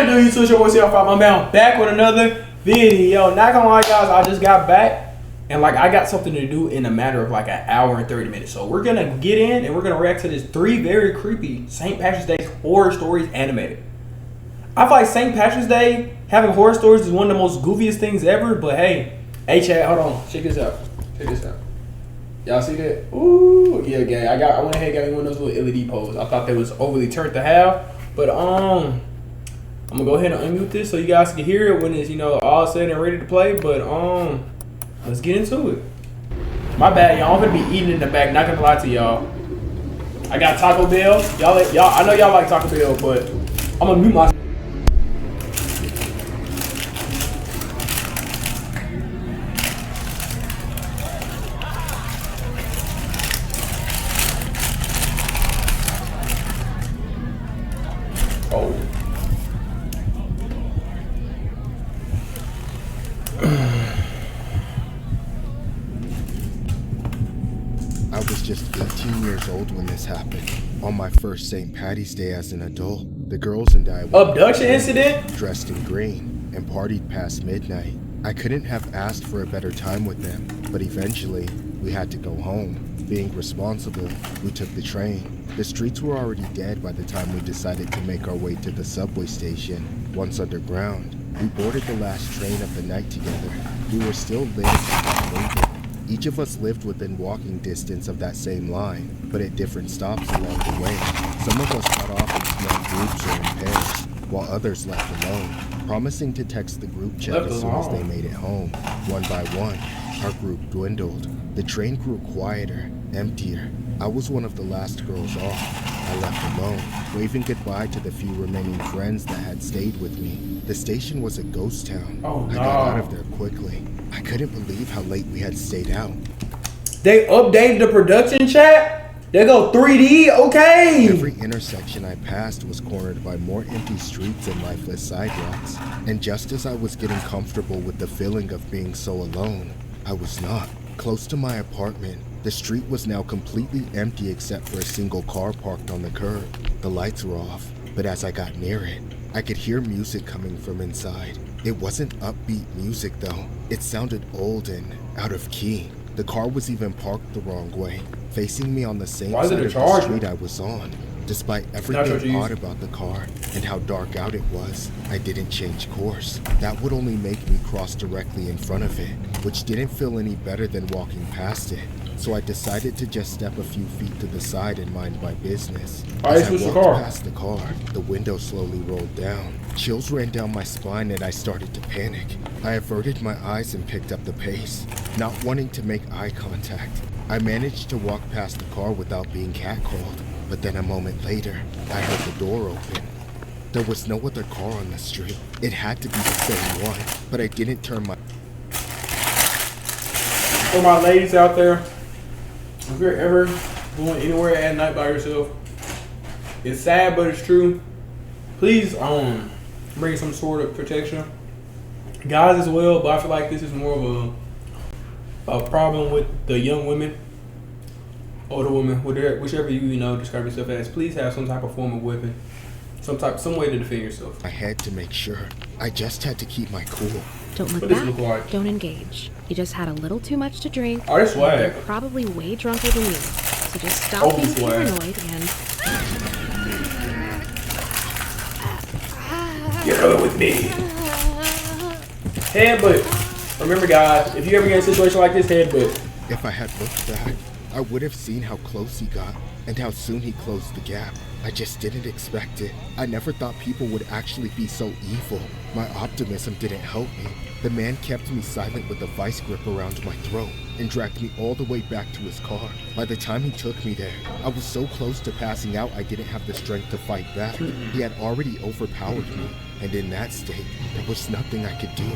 Do you switch your voice off? My man, back with another video. Not gonna lie, guys, I just got back and like I got something to do in a matter of like an hour and 30 minutes. So we're gonna get in and we're gonna react to this 3 very creepy St. Patrick's Day horror stories animated. I feel like St. Patrick's Day having horror stories is one of the most goofiest things ever. But hey, chat, hold on, check this out. Check this out. Y'all see that? Ooh, yeah, gang. I went ahead and got me one of those little LED poles. I thought they was overly turned to have, but I'm gonna go ahead and unmute this so you guys can hear it when it's, you know, all set and ready to play. But let's get into it. My bad, y'all. I'm gonna be eating in the back. Not gonna lie to y'all. I got Taco Bell. Y'all. I know y'all like Taco Bell, but I'm gonna mute my. Oh. I was just 18 years old when this happened. On my first St. Patty's Day as an adult, the girls and I were Abduction incident? Dressed in green and partied past midnight. I couldn't have asked for a better time with them, but eventually we had to go home. Being responsible, we took the train. The streets were already dead by the time we decided to make our way to the subway station. Once underground, we boarded the last train of the night together. We were still lit and naked. Each of us lived within walking distance of that same line, but at different stops along the way. Some of us got off in small groups or in pairs, while others left alone, promising to text the group chat as soon as they made it home. One by one, our group dwindled. The train grew quieter, emptier. I was one of the last girls off. I left alone, waving goodbye to the few remaining friends that had stayed with me. The station was a ghost town. Oh, no. I got out of there quickly. I couldn't believe how late we had stayed out. They updated the production chat? They go 3D? Okay. Every intersection I passed was cornered by more empty streets and lifeless sidewalks. And just as I was getting comfortable with the feeling of being so alone, I was not. Close to my apartment, the street was now completely empty except for a single car parked on the curb. The lights were off, but as I got near it, I could hear music coming from inside. It wasn't upbeat music though. It sounded old and out of key. The car was even parked the wrong way, facing me on the same side of the street I was on. Despite everything odd about the car and how dark out it was, I didn't change course. That would only make me cross directly in front of it, which didn't feel any better than walking past it. So I decided to just step a few feet to the side and mind my business. As I walked past the car, the window slowly rolled down. Chills ran down my spine and I started to panic. I averted my eyes and picked up the pace, not wanting to make eye contact. I managed to walk past the car without being catcalled, but then a moment later, I heard the door open. There was no other car on the street. It had to be the same one, but I didn't turn my... For my ladies out there, if you're ever going anywhere at night by yourself, it's sad but it's true. Please bring some sort of protection. Guys as well, but I feel like this is more of a problem with the young women, older women, whichever you know describe yourself as. Please have some type of form of weapon, some way to defend yourself. I had to make sure. I just had to keep my cool. Don't look back. Don't engage. You just had a little too much to drink. Oh, that's swag. You're probably way drunker than you. So just stop being paranoid and... Get over with me. Headbutt. Remember, guys, if you ever get in a situation like this, headbutt. If I had looked back, I would have seen how close he got and how soon he closed the gap. I just didn't expect it. I never thought people would actually be so evil. My optimism didn't help me. The man kept me silent with a vice grip around my throat and dragged me all the way back to his car. By the time he took me there, I was so close to passing out I didn't have the strength to fight back. He had already overpowered me, and in that state, there was nothing I could do.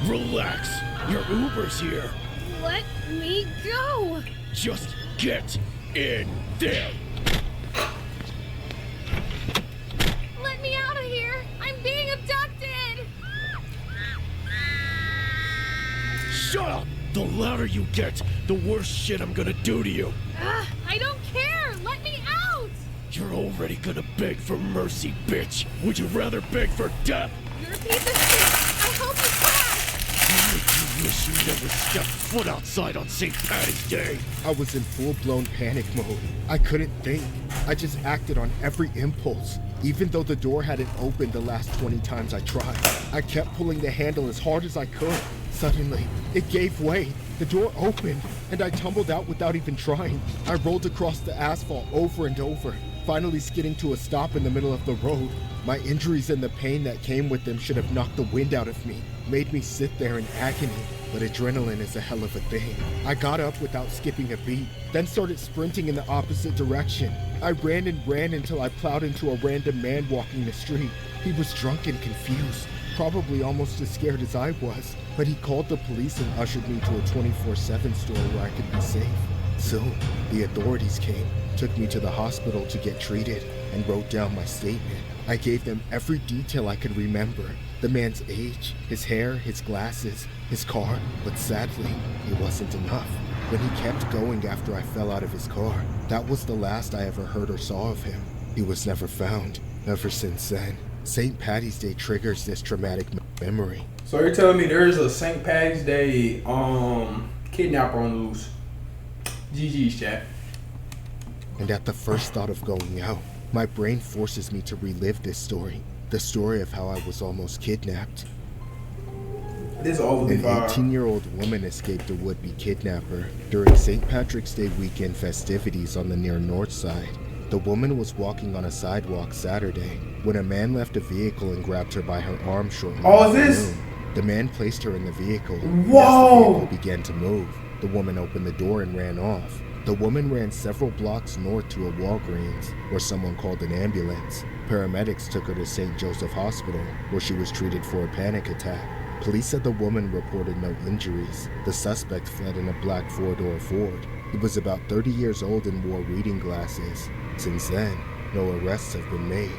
Relax, your Uber's here. Let me go! Just get in there. Let me out of here! I'm being abducted! Shut up! The louder you get, the worse shit I'm gonna do to you. I don't care! Let You're already gonna beg for mercy, bitch. Would you rather beg for death? You're a piece of shit. I hope you crash. You wish you never stepped foot outside on St. Patty's Day. I was in full-blown panic mode. I couldn't think. I just acted on every impulse. Even though the door hadn't opened the last 20 times I tried, I kept pulling the handle as hard as I could. Suddenly, it gave way. The door opened, and I tumbled out without even trying. I rolled across the asphalt over and over, finally skidding to a stop in the middle of the road. My injuries and the pain that came with them should have knocked the wind out of me, made me sit there in agony. But adrenaline is a hell of a thing. I got up without skipping a beat, then started sprinting in the opposite direction. I ran and ran until I plowed into a random man walking the street. He was drunk and confused, probably almost as scared as I was, but he called the police and ushered me to a 24/7 store where I could be safe. Soon, the authorities came, took me to the hospital to get treated, and wrote down my statement. I gave them every detail I could remember. The man's age, his hair, his glasses, his car, but sadly, it wasn't enough. When he kept going after I fell out of his car, that was the last I ever heard or saw of him. He was never found. Ever since then, St. Patty's Day triggers this traumatic memory. So you're telling me there's a St. Patty's Day kidnapper on the loose? GG's, chat. And at the first thought of going out, my brain forces me to relive this story. The story of how I was almost kidnapped. This overly An fire. 18-year-old woman escaped a would-be kidnapper during St. Patrick's Day weekend festivities on the near north side. The woman was walking on a sidewalk Saturday when a man left a vehicle and grabbed her by her arm shortly Oh, is after this? noon. The man placed her in the vehicle. Whoa! As the vehicle began to move, the woman opened the door and ran off. The woman ran several blocks north to a Walgreens, where someone called an ambulance. Paramedics took her to St. Joseph Hospital, where she was treated for a panic attack. Police said the woman reported no injuries. The suspect fled in a black four-door Ford. He was about 30 years old and wore reading glasses. Since then, no arrests have been made.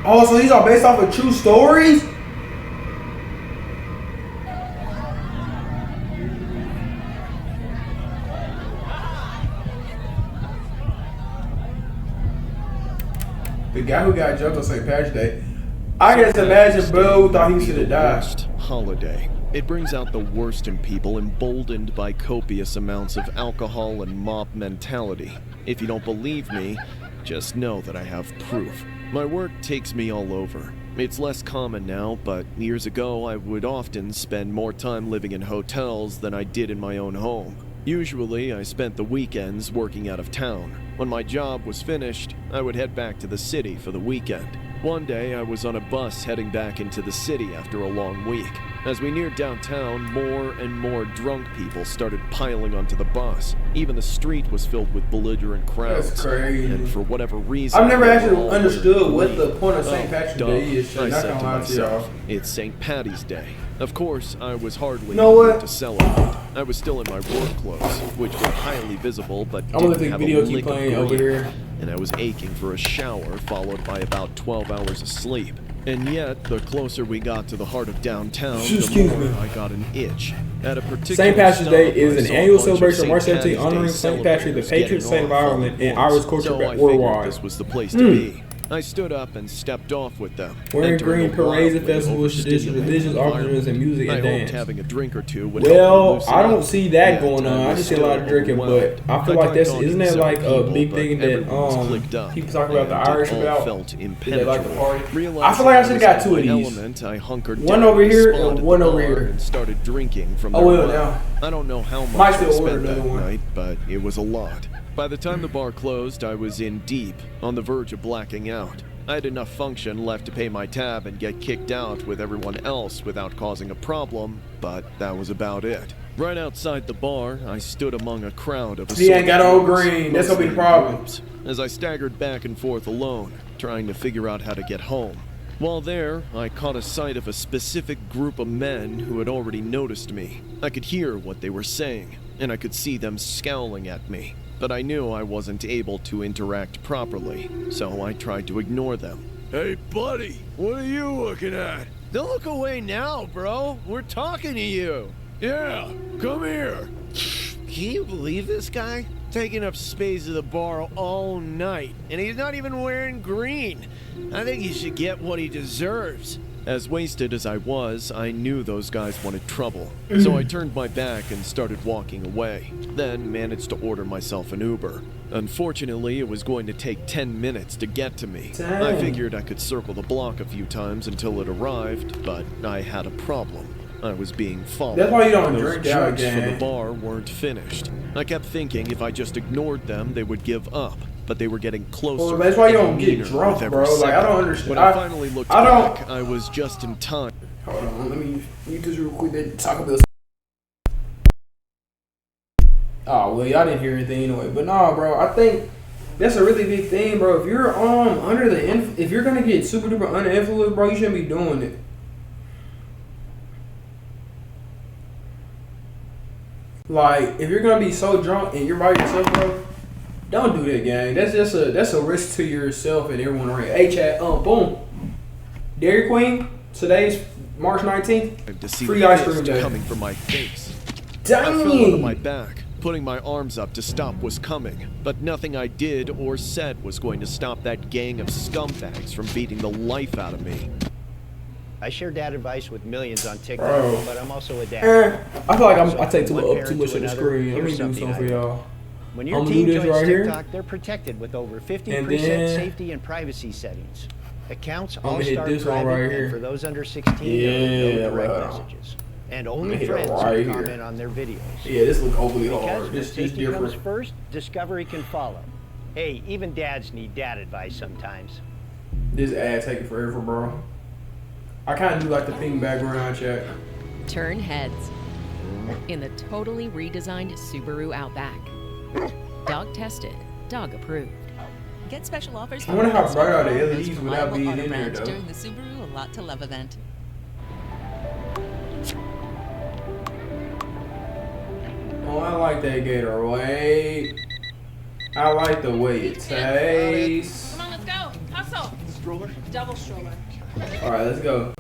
Oh, so these are based off of true stories? The guy who got jumped on St. Patrick's Day, I just imagine bro thought he should have died. Worst holiday. It brings out the worst in people, emboldened by copious amounts of alcohol and mob mentality. If you don't believe me, just know that I have proof. My work takes me all over. It's less common now, but years ago I would often spend more time living in hotels than I did in my own home. Usually, I spent the weekends working out of town. When my job was finished, I would head back to the city for the weekend. One day, I was on a bus heading back into the city after a long week. As we neared downtown, more and more drunk people started piling onto the bus. Even the street was filled with belligerent crowds. That's crazy. And for whatever reason, I've never they were actually all understood what agreed. the point of St. Patrick's Duh. Day is. I Not said gonna to lie to y'all. myself, it's St. Patty's Day. Of course, I was hardly Know what? able to celebrate. I was still in my work clothes, which were highly visible, but I'm gonna let didn't the have video a keep lick of playing over green. here. And I was aching for a shower, followed by about 12 hours of sleep. And yet, the closer we got to the heart of downtown, the Excuse more me. I got an itch. At a particular St. Patrick's Day stop, is I an saw a annual bunch of celebration of St. March 17th Patty's honoring Day St. Patrick, the celebrators patron saint of getting off Ireland, on and the Irish bus. culture So I figured worldwide. this was the place to be. I stood up and stepped off with them. Wearing entering green a parades and wildly festivals, traditions, overstimulated religious environment. orchestras, and music I and hoped dance. having a drink or two would help me Well, loosen I don't up. see that Yet going on. I was just see a lot of still drinking, but overwhelmed. I feel like tried that's talking isn't to that several like a people, big but thing that everyone was clicked up, people talk about the and it Irish all about? felt They like the impenetrable. party. I Realizing feel like I should was have got in two of my these. element, I hunkered One down, over here spotted and the one over bar, here. and started drinking from I their will bar. now. I don't know how Might much I still order spent that another one. night, but it was a lot. By the time the bar closed, I was in deep, on the verge of blacking out. I had enough function left to pay my tab and get kicked out with everyone else without causing a problem, but that was about it. Right outside the bar, I stood among a crowd of He ain't got assorted no groups, green. That's gonna be the mostly in problem. groups, as I staggered back and forth alone, trying to figure out how to get home. While there, I caught a sight of a specific group of men who had already noticed me. I could hear what they were saying, and I could see them scowling at me. But I knew I wasn't able to interact properly, so I tried to ignore them. Hey, buddy, what are you looking at? Don't look away now, bro. We're talking to you. Yeah, come here. Can you believe this guy? taking up space at the bar all night, and he's not even wearing green. I think he should get what he deserves. As wasted as I was, I knew those guys wanted trouble, so I turned my back and started walking away, then managed to order myself an Uber. Unfortunately, it was going to take 10 minutes to get to me. Dang. I figured I could circle the block a few times until it arrived, but I had a problem. I was being followed. That's why you don't Those drink out drinks from the again. bar weren't finished. I kept thinking if I just ignored them, they would give up, but they were getting closer. Well, that's why you and don't get meaner drunk, with every bro. Like, I second. don't understand. When I finally looked I don't- back, I was just in time. Hold on, let me mute this real quick. Then talk about. Oh well, y'all didn't hear anything anyway. But nah, bro, I think that's a really big thing, bro. If you're under the if you're gonna get super duper under influence, bro, you shouldn't be doing it. Like, if you're gonna be so drunk and you're by yourself, bro, don't do that, gang. That's a risk to yourself and everyone around. Hey, chat, boom. Dairy Queen, today's March 19th. To see Free the ice cream fist day. coming from my face. I fell onto my Dang! back. Putting my arms up to stop was coming, but nothing I did or said was going to stop that gang of scumbags from beating the life out of me. I share dad advice with millions on TikTok, Bro. but I'm also a dad. I feel like I take One too parent much to of the another, screen. Let me here's do something something for I know. y'all. When your I'm teen gonna do this joins right here. TikTok, they're protected with over 50 And preset then safety and privacy settings. Accounts gonna all hit start this one private, right here. and for those under 16, Yeah, there are no direct bro. messages. And gonna only hit it friends right can here. comment on their videos. Yeah, this look overly Because hard. when This is safety comes different. first, discovery can follow. Hey, even dads need dad advice sometimes. This ad taking forever, bro. I kind of do like the pink background check. Turn heads in the totally redesigned Subaru Outback. Dog tested, dog approved. Get special offers I wonder how bright are the from LEDs most without reliable being auto in there, brands though. during the Subaru A Lot to Love event. Oh, I like that Gatorade. I like the way it tastes. Come on, let's go. Hustle. Stroller? Double stroller. All right, let's go.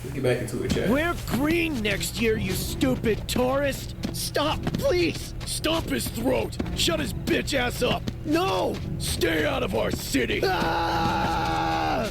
Let's get back into it, chat. Wear green next year, you stupid tourist! Stop, please! Stomp his throat! Shut his bitch ass up! No! Stay out of our city! Ah!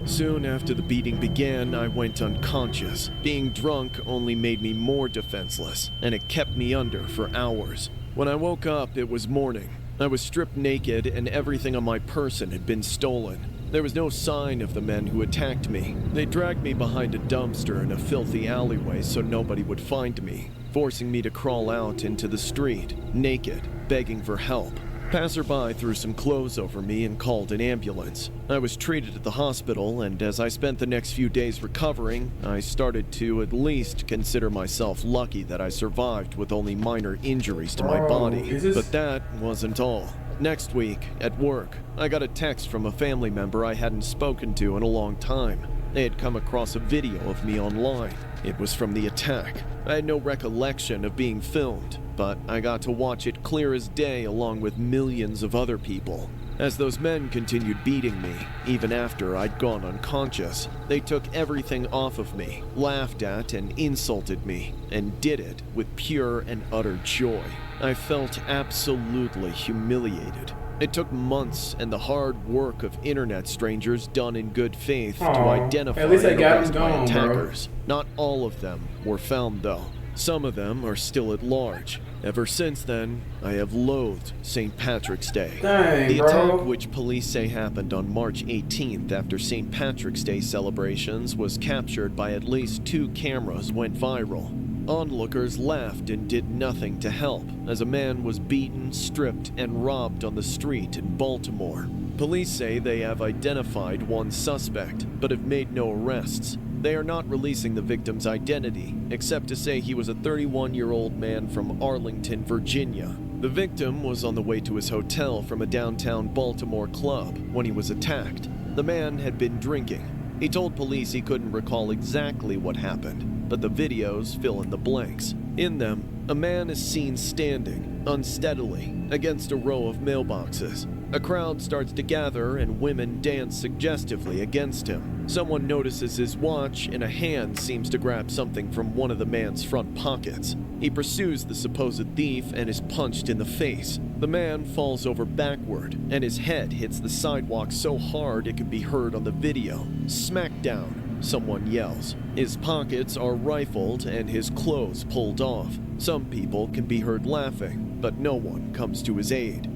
Soon after the beating began, I went unconscious. Being drunk only made me more defenseless, and it kept me under for hours. When I woke up, it was morning. I was stripped naked, and everything on my person had been stolen. There was no sign of the men who attacked me. They dragged me behind a dumpster in a filthy alleyway so nobody would find me, forcing me to crawl out into the street, naked, begging for help. Passerby threw some clothes over me and called an ambulance. I was treated at the hospital, and as I spent the next few days recovering, I started to at least consider myself lucky that I survived with only minor injuries to my Bro, body. is this- But that wasn't all. Next week, at work, I got a text from a family member I hadn't spoken to in a long time. They had come across a video of me online. It was from the attack. I had no recollection of being filmed, but I got to watch it clear as day along with millions of other people. As those men continued beating me, even after I'd gone unconscious, they took everything off of me, laughed at and insulted me, and did it with pure and utter joy. I felt absolutely humiliated. It took months and the hard work of internet strangers done in good faith to Aw, identify at least they and got arrest him my gone, bro. attackers. Not all of them were found, though. Some of them are still at large. Ever since then, I have loathed St. Patrick's Day. Dang, The bro. attack, which police say happened on March 18th after St. Patrick's Day celebrations, was captured by at least 2 cameras, went viral. Onlookers laughed and did nothing to help, as a man was beaten, stripped, and robbed on the street in Baltimore. Police say they have identified one suspect, but have made no arrests. They are not releasing the victim's identity, except to say he was a 31-year-old man from Arlington, Virginia. The victim was on the way to his hotel from a downtown Baltimore club when he was attacked. The man had been drinking. He told police he couldn't recall exactly what happened, but the videos fill in the blanks. In them, a man is seen standing, unsteadily, against a row of mailboxes. A crowd starts to gather and women dance suggestively against him. Someone notices his watch and a hand seems to grab something from one of the man's front pockets. He pursues the supposed thief and is punched in the face. The man falls over backward, and his head hits the sidewalk so hard it could be heard on the video. Smack down, someone yells. His pockets are rifled and his clothes pulled off. Some people can be heard laughing, but no one comes to his aid.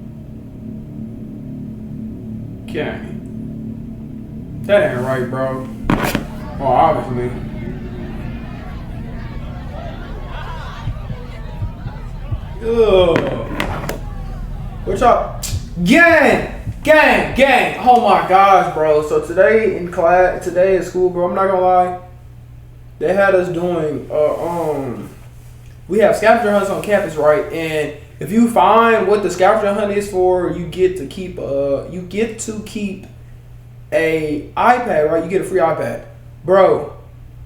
Okay. That ain't right, bro. Well, obviously. Ugh. What's up? Gang! Oh my gosh, bro. So today in class, today in school, bro, I'm not gonna lie. They had us doing, we have scavenger hunts on campus, right? And if you find what the scavenger hunt is for, you get to keep a iPad, right? You get a free iPad. Bro,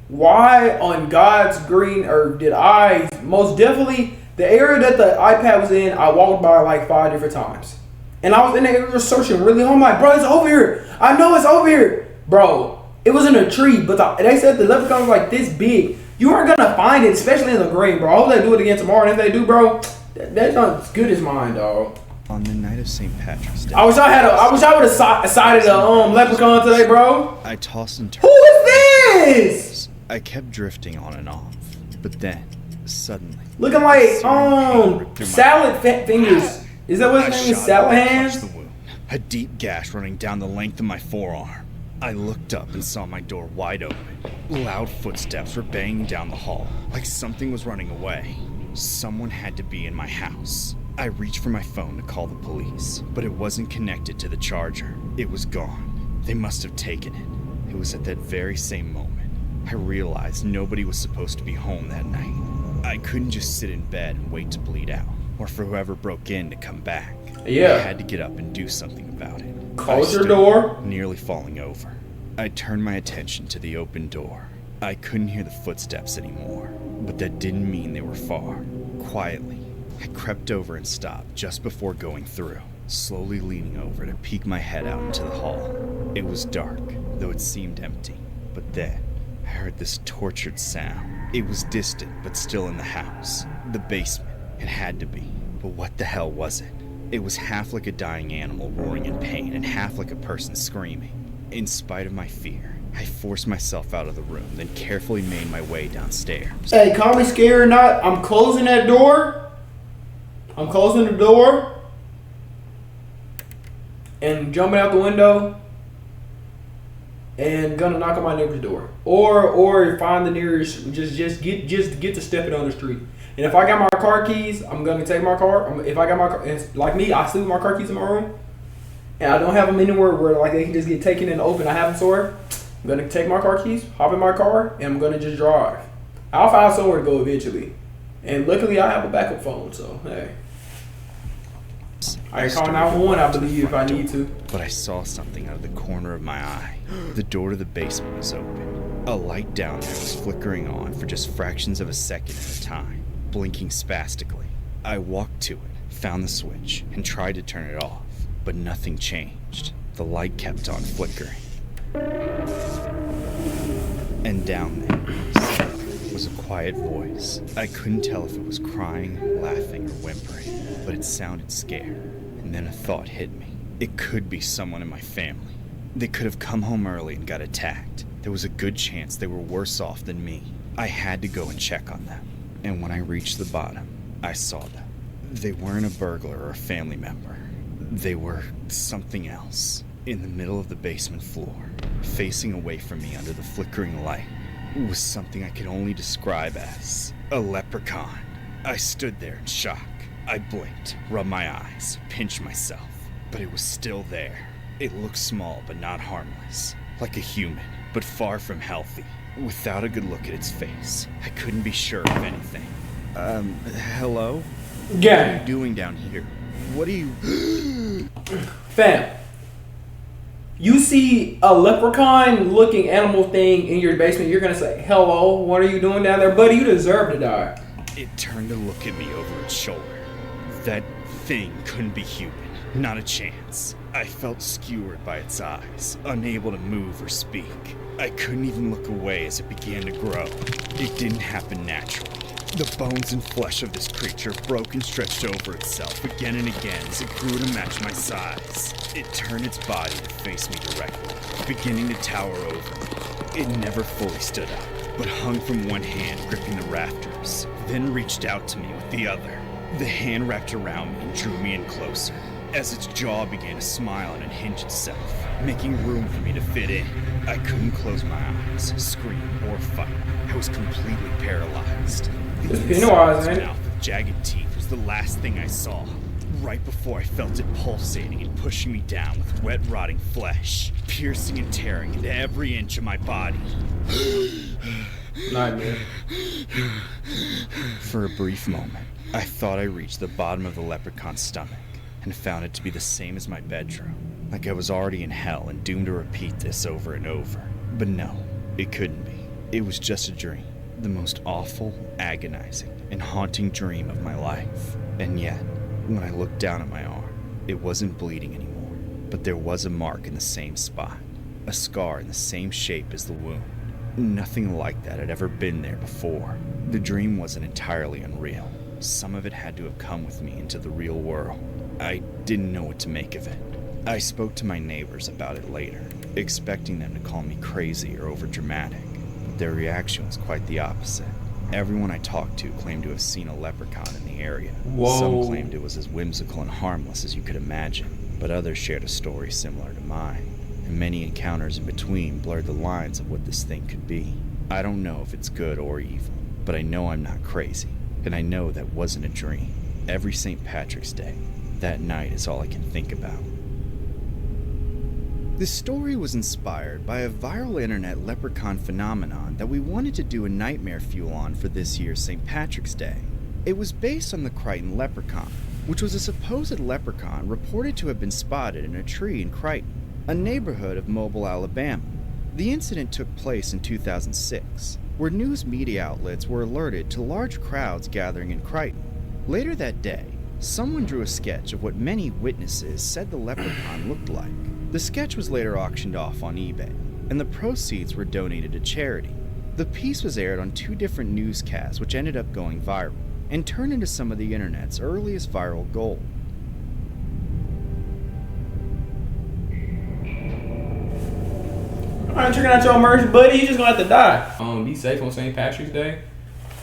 why on God's green earth did I most definitely, the area that the iPad was in, I walked by like 5 different times. And I was in the area searching really hard. I'm like, bro, it's over here. I know it's over here. Bro, it was in a tree, but they said the leprechaun was like this big. You aren't going to find it, especially in the green, bro. I hope they do it again tomorrow. And if they do, bro, that's not as good as mine, dog. On the night of St. Patrick's Day, I wish I would have sighted a leprechaun today, bro. I tossed and turned. Who is this? I kept drifting on and off, but then, suddenly, Looking like salad fingers. Is that what his name is? Salad hands? The wound. A deep gash running down the length of my forearm. I looked up and saw my door wide open. Loud footsteps were banging down the hall, like something was running away. Someone had to be in my house. I reached for my phone to call the police, but it wasn't connected to the charger. It was gone. They must have taken it. It was at that very same moment I realized nobody was supposed to be home that night. I couldn't just sit in bed and wait to bleed out, or for whoever broke in to come back. Yeah. I had to get up and do something about it. Close your door. Nearly falling over. I turned my attention to the open door. I couldn't hear the footsteps anymore, but that didn't mean they were far. Quietly, I crept over and stopped just before going through, slowly leaning over to peek my head out into the hall. It was dark, though it seemed empty. But then, I heard this tortured sound. It was distant, but still in the house. The basement. It had to be. But what the hell was it? It was half like a dying animal roaring in pain and half like a person screaming. In spite of my fear, I forced myself out of the room, then carefully made my way downstairs. Hey, call me scared or not, I'm closing that door. I'm closing the door. And jumping out the window. And gonna knock on my neighbor's door. Or find the nearest, just get to stepping on the street. And if I got my car keys, I'm gonna take my car. If I got my car, like me, I sleep with my car keys in my room. And I don't have them anywhere where like they can just get taken in the open. I have them somewhere. I'm gonna take my car keys, hop in my car, and I'm gonna just drive. I'll find somewhere to go eventually. And luckily I have a backup phone, so hey. I can call 911, I believe, if I need to. But I saw something out of the corner of my eye. The door to the basement was open. A light down there was flickering on for just fractions of a second at a time, blinking spastically. I walked to it, found the switch, and tried to turn it off, but nothing changed. The light kept on flickering. And down there was a quiet voice. I couldn't tell if it was crying, laughing, or whimpering, but it sounded scared. And then a thought hit me. It could be someone in my family. They could have come home early and got attacked. There was a good chance they were worse off than me. I had to go and check on them. And when I reached the bottom, I saw them. They weren't a burglar or a family member. They were something else. In the middle of the basement floor, facing away from me under the flickering light, was something I could only describe as a leprechaun. I stood there in shock. I blinked, rubbed my eyes, pinched myself, but it was still there. It looked small but not harmless, like a human, but far from healthy. Without a good look at its face, I couldn't be sure of anything. Hello? Yeah. What are you doing down here? What are you... Fam, you see a leprechaun-looking animal thing in your basement, you're gonna say, hello, what are you doing down there? Buddy, you deserve to die. It turned to look at me over its shoulder. That thing couldn't be human. Not a chance. I felt skewered by its eyes, unable to move or speak. I couldn't even look away as it began to grow. It didn't happen naturally. The bones and flesh of this creature broke and stretched over itself again and again as it grew to match my size. It turned its body to face me directly, beginning to tower over me. It never fully stood up, but hung from one hand gripping the rafters, then reached out to me with the other. The hand wrapped around me and drew me in closer, as its jaw began to smile and unhinge itself, making room for me to fit in. I couldn't close my eyes, scream, or fight. I was completely paralyzed. The It's inside Pennywise, of its man. mouth with jagged teeth was the last thing I saw. Right before I felt it pulsating and pushing me down with wet, rotting flesh, piercing and tearing into every inch of my body. Nightmare. For a brief moment, I thought I reached the bottom of the leprechaun's stomach and found it to be the same as my bedroom, like I was already in hell and doomed to repeat this over and over. But no, it couldn't be. It was just a dream, the most awful, agonizing, and haunting dream of my life. And yet, when I looked down at my arm, it wasn't bleeding anymore, but there was a mark in the same spot, a scar in the same shape as the wound. Nothing like that had ever been there before. The dream wasn't entirely unreal. Some of it had to have come with me into the real world. I didn't know what to make of it. I spoke to my neighbors about it later, expecting them to call me crazy or overdramatic, but their reaction was quite the opposite. Everyone I talked to claimed to have seen a leprechaun in the area. Whoa. Some claimed it was as whimsical and harmless as you could imagine, but others shared a story similar to mine, and many encounters in between blurred the lines of what this thing could be. I don't know if it's good or evil, but I know I'm not crazy, and I know that wasn't a dream. Every St. Patrick's Day, that night is all I can think about. This story was inspired by a viral internet leprechaun phenomenon that we wanted to do a nightmare fuel on for this year's St. Patrick's Day. It was based on the Crichton leprechaun, which was a supposed leprechaun reported to have been spotted in a tree in Crichton, a neighborhood of Mobile, Alabama. The incident took place in 2006, where news media outlets were alerted to large crowds gathering in Crichton. Later that day, someone drew a sketch of what many witnesses said the leprechaun looked like. The sketch was later auctioned off on eBay, and the proceeds were donated to charity. The piece was aired on 2 different newscasts, which ended up going viral, and turned into some of the internet's earliest viral gold. Alright, checking out your merch, buddy. You just gonna have to die. Be safe on St. Patrick's Day.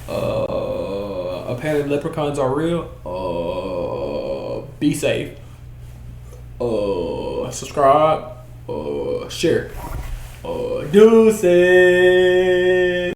Apparently leprechauns are real. Be safe. Subscribe. Share. Deuces.